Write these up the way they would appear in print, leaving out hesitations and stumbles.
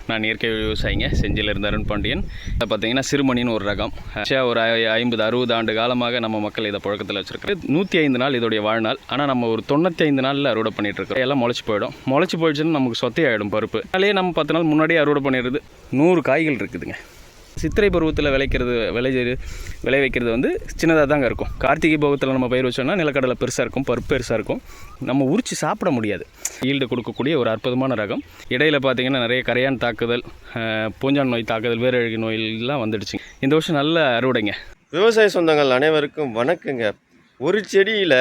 நான் இயற்கை விவசாயிங்க. செஞ்சிலிருந்து அருண் பாண்டியன். பார்த்தீங்கன்னா சிறுமணின்னு ஒரு ரகம். ஒரு 50-60 ஆண்டு காலமாக நம்ம மக்கள் இதை புழக்கத்தில் வச்சுருக்கோம். 105 நாள் இதோடைய வாழ்நாள். ஆனால் நம்ம ஒரு 95 நாளில் அறுவடை பண்ணிகிட்ருக்கோம். எல்லாம் முளைச்சி போயிடும். முளைச்சி போயிடுச்சுன்னு நமக்கு சொத்தையாகிடும் பருப்பு. அதனாலே நம்ம 10 நாள் முன்னாடியே அறுவடை பண்ணிடுறது. 100 காய்கள் இருக்குதுங்க. சித்திரை பருவத்தில் விளை வைக்கிறது வந்து சின்னதாக தாங்க இருக்கும். கார்த்திகை பருவத்தில் நம்ம பயிர் வச்சோம்னா நிலக்கடலை பெருசாக இருக்கும், பருப்பு பெருசாக இருக்கும். நம்ம உரித்து சாப்பிட முடியாது. ஈல்டு கொடுக்கக்கூடிய ஒரு அற்புதமான ரகம். இடையில் பார்த்திங்கன்னா நிறைய கரையான் தாக்குதல், பூஞ்சான் நோய் தாக்குதல், வேரழுகி நோயெல்லாம் வந்துடுச்சு. இந்த வருஷம் நல்ல அறுவடைங்க. விவசாய சொந்தங்கள் அனைவருக்கும் வணக்கங்க. ஒரு செடியில்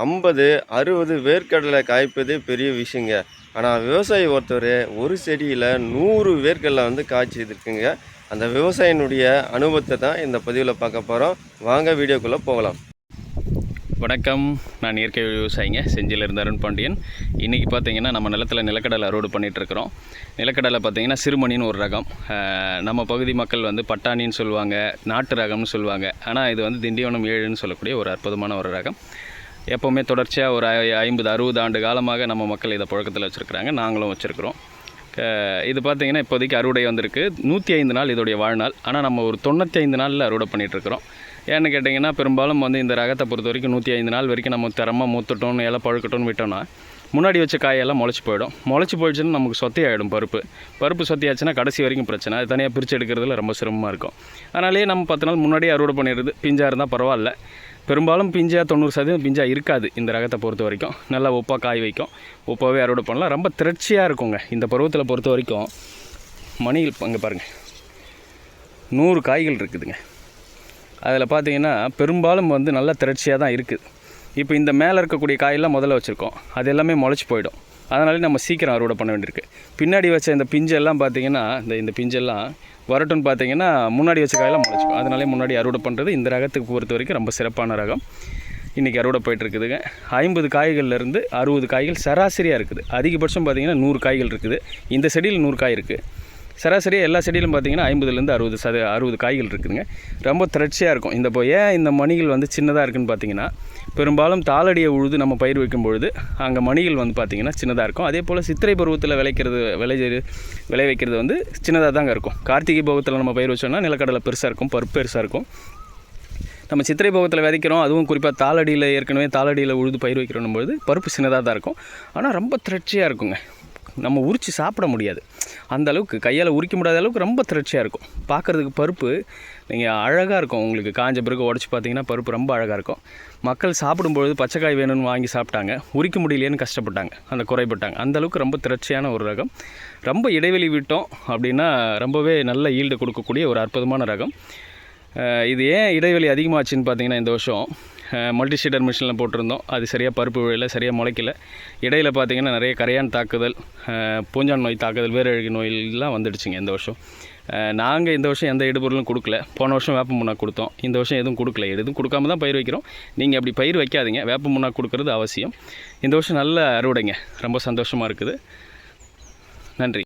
50-60 வேர்க்கடலை காய்ப்பதே பெரிய விஷயங்க. ஆனால் விவசாயி ஒருத்தர் ஒரு செடியில் 100 வேர்க்கடலை காய்ச்சிருக்குங்க. அந்த விவசாயினுடைய அனுபவத்தை தான் இந்த பதிவில் பார்க்க போகிறோம். வாங்க வீடியோக்குள்ளே போகலாம். வணக்கம், நான் இயற்கை விவசாயிங்க. செஞ்சிலிருந்து அருண் பாண்டியன். இன்றைக்கி பார்த்திங்கன்னா நம்ம நிலத்தில் நிலக்கடலை அறுவடை பண்ணிகிட்ருக்குறோம். நிலக்கடலை பார்த்திங்கன்னா சிறுமணின்னு ஒரு ரகம். நம்ம பகுதி மக்கள் வந்து பட்டாணின்னு சொல்லுவாங்க, நாட்டு ரகம்னு சொல்லுவாங்க. ஆனால் இது வந்து திண்டிவனம் 7ன்னு சொல்லக்கூடிய ஒரு அற்புதமான ஒரு ரகம். எப்போவுமே தொடர்ச்சியாக ஒரு 50-60 ஆண்டு காலமாக நம்ம மக்கள் இதை புழக்கத்தில் வச்சுருக்குறாங்க. நாங்களும் வச்சுருக்குறோம். இது பார்த்திங்கன்னா இப்போதைக்கு அறுவடை வந்திருக்கு. 105 நாள் இதோடைய வாழ்நாள். ஆனால் நம்ம ஒரு 95 நாளில் அறுவடை பண்ணிகிட்ருக்குறோம். ஏன்னு கேட்டிங்கன்னா பெரும்பாலும் வந்து இந்த ரகத்தை பொறுத்த வரைக்கும் 105 நாள் வரைக்கும் நம்ம தரமாக மூத்துட்டோன்னு எல்லாம் பழுக்கட்டோன்னு விட்டோம்னா முன்னாடி வச்ச காயெல்லாம் முளைச்சி போயிடும். முளைச்சி போயிடுச்சுன்னா நமக்கு சொத்தையாகிடும் பருப்பு சொத்தையாச்சுன்னா கடைசி வரைக்கும் பிரச்சனை. அது தனியாக பிரித்து எடுக்கிறதுல ரொம்ப சிரமமாக இருக்கும். அதனாலே நம்ம 10 நாள் முன்னாடியே அறுவடை பண்ணிடுறது. பிஞ்சாக இருந்தால் பரவாயில்ல. பெரும்பாலும் பிஞ்சாக 90% பிஞ்சாக இருக்காது. இந்த ரகத்தை பொறுத்த வரைக்கும் நல்லா உப்பாக காய் வைக்கும். உப்பாகவே அறுவடை பண்ணலாம். ரொம்ப திரட்சியாக இருக்குங்க. இந்த பருவத்தில் பொறுத்த வரைக்கும் மணிகள் அங்கே பாருங்கள், 100 காய்கள் இருக்குதுங்க. அதில் பார்த்திங்கன்னா பெரும்பாலும் வந்து நல்லா திரட்சியாக தான் இருக்குது. இப்போ இந்த மேலே இருக்கக்கூடிய காயெல்லாம் முதல்ல வச்சுருக்கோம். அது எல்லாமே முளைச்சி போயிடும். அதனாலே நம்ம சீக்கிரம் அறுவடை பண்ண வேண்டியிருக்கு. பின்னாடி வச்ச இந்த பிஞ்செல்லாம் பார்த்திங்கன்னா இந்த பிஞ்செல்லாம் வரட்டுன்னு பார்த்திங்கன்னா முன்னாடி வச்ச காயெல்லாம் முளைச்சிக்கும். அதனாலே முன்னாடி அறுவடை பண்ணுறது இந்த ரகத்துக்கு பொறுத்த வரைக்கும் ரொம்ப சிறப்பான ரகம். இன்றைக்கி அறுவடை போயிட்டுருக்குதுங்க. 50 காய்கள்லேருந்து 60 காய்கள் சராசரியாக இருக்குது. அதிகபட்சம் பார்த்திங்கன்னா 100 காய்கள் இருக்குது. இந்த செடியில் 100 காய் இருக்குது. சராசரியாக எல்லா செடியிலும் பார்த்திங்கன்னா 50-60 60 காய்கள் இருக்குதுங்க. ரொம்ப திரட்சியாக இருக்கும். இந்த மணிகள் வந்து சின்னதாக இருக்குதுன்னு பார்த்திங்கன்னா பெரும்பாலும் தாளடியை உழுது நம்ம பயிர் வைக்கும் பொழுது அங்கே மணிகள் வந்து பார்த்திங்கன்னா சின்னதாக இருக்கும். அதே போல் சித்திரை பருவத்தில் விளை வைக்கிறது வந்து சின்னதாக தாங்க இருக்கும். கார்த்திகை பருவத்தில் நம்ம பயிர் வச்சோம்னா நிலக்கடலை பெருசாக இருக்கும், பருப்பு பெருசாக இருக்கும். நம்ம சித்திரை பருவத்தில் விதைக்கிறோம். அதுவும் குறிப்பாக தாளடியில் உழுது பயிர் வைக்கிறோம் பொழுது பருப்பு சின்னதாக தான் இருக்கும். ஆனால் ரொம்ப திரட்சியாக இருக்குங்க. நம்ம உரித்து சாப்பிட முடியாது. அந்த அளவுக்கு கையால் உரிக்க முடியாத அளவுக்கு ரொம்ப திரட்சியாக இருக்கும். பார்க்குறதுக்கு பருப்பு நீங்கள் அழகாக இருக்கும். உங்களுக்கு காஞ்ச பிறகு உடச்சி பார்த்திங்கன்னா பருப்பு ரொம்ப அழகாக இருக்கும். மக்கள் சாப்பிடும்பொழுது பச்சைக்காய் வேணும்னு வாங்கி சாப்பிட்டாங்க. உரிக்க முடியலையேன்னு கஷ்டப்பட்டாங்க, குறைபட்டாங்க. அந்தளவுக்கு ரொம்ப திரட்சியான ஒரு ரகம். ரொம்ப இடைவெளி விட்டோம் அப்படின்னா ரொம்பவே நல்ல ஈல்டு கொடுக்கக்கூடிய ஒரு அற்புதமான ரகம். இது ஏன் இடைவெளி அதிகமாகச்சுன்னு பார்த்திங்கன்னா இந்த வருஷம் மல்டி சீடர் மிஷினில் போட்டிருந்தோம். அது சரியாக பருப்பு விழல, சரியாக முளைக்கல. இடையில் பார்த்திங்கன்னா நிறைய கரையான் தாக்குதல், பூஞ்சான் நோய் தாக்குதல், வேரழுகி நோயெல்லாம் வந்துடுச்சுங்க இந்த வருஷம். நாங்கள் இந்த வருஷம் எந்த இடுபொருளும் கொடுக்கல. போன வருஷம் வேப்ப முன்னாக்கு கொடுத்தோம். இந்த வருஷம் எதுவும் கொடுக்கல. எதுவும் கொடுக்காம தான் பயிர் வைக்கிறோம். நீங்கள் அப்படி பயிர் வைக்காதீங்க. வேப்ப முன்னாக்கு கொடுக்கறது அவசியம். இந்த வருஷம் நல்ல அறுவடைங்க. ரொம்ப சந்தோஷமாக இருக்குது. நன்றி.